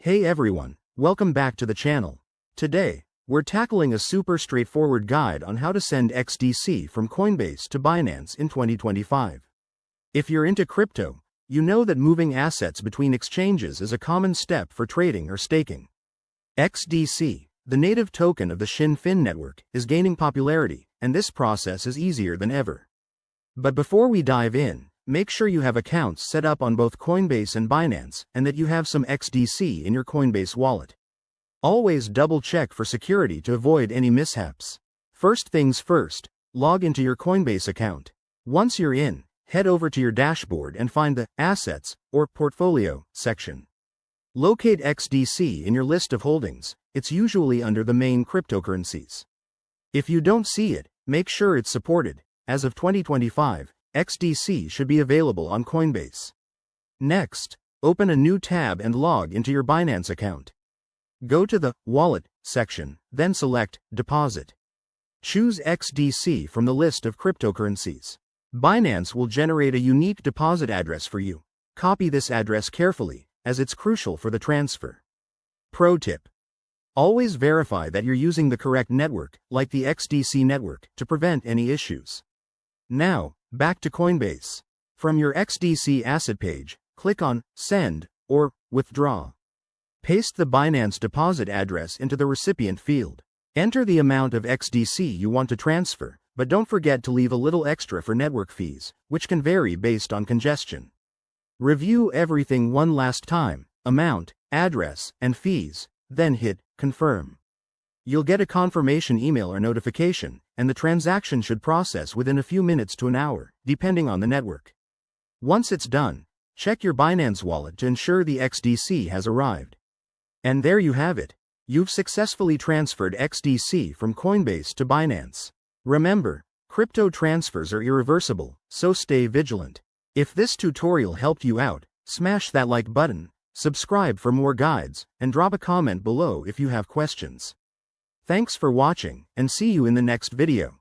Hey everyone, welcome back to the channel. Today, we're tackling a super straightforward guide on how to send XDC from Coinbase to Binance in 2025. If you're into crypto, you know that moving assets between exchanges is a common step for trading or staking. XDC, the native token of the Shinfin network, is gaining popularity, and this process is easier than ever. But before we dive in, make sure you have accounts set up on both Coinbase and Binance and that you have some XDC in your Coinbase wallet. Always double-check for security to avoid any mishaps. First things first, log into your Coinbase account. Once you're in, head over to your dashboard and find the Assets or Portfolio section. Locate XDC in your list of holdings. It's usually under the main cryptocurrencies. If you don't see it, make sure it's supported. As of 2025, XDC should be available on Coinbase. Next, open a new tab and log into your Binance account. Go to the Wallet section, then select Deposit. Choose XDC from the list of cryptocurrencies. Binance will generate a unique deposit address for you. Copy this address carefully, as it's crucial for the transfer. Pro tip: always verify that you're using the correct network, like the XDC network, to prevent any issues. Now, back to Coinbase. From your XDC asset page, click on Send or Withdraw. Paste the Binance deposit address into the recipient field. Enter the amount of XDC you want to transfer, but don't forget to leave a little extra for network fees, which can vary based on congestion. Review everything one last time: amount, address, and fees, then hit Confirm. You'll get a confirmation email or notification, and the transaction should process within a few minutes to an hour, depending on the network. Once it's done, check your Binance wallet to ensure the XDC has arrived. And there you have it. You've successfully transferred XDC from Coinbase to Binance. Remember, crypto transfers are irreversible, so stay vigilant. If this tutorial helped you out, smash that like button, subscribe for more guides, and drop a comment below if you have questions. Thanks for watching, and see you in the next video.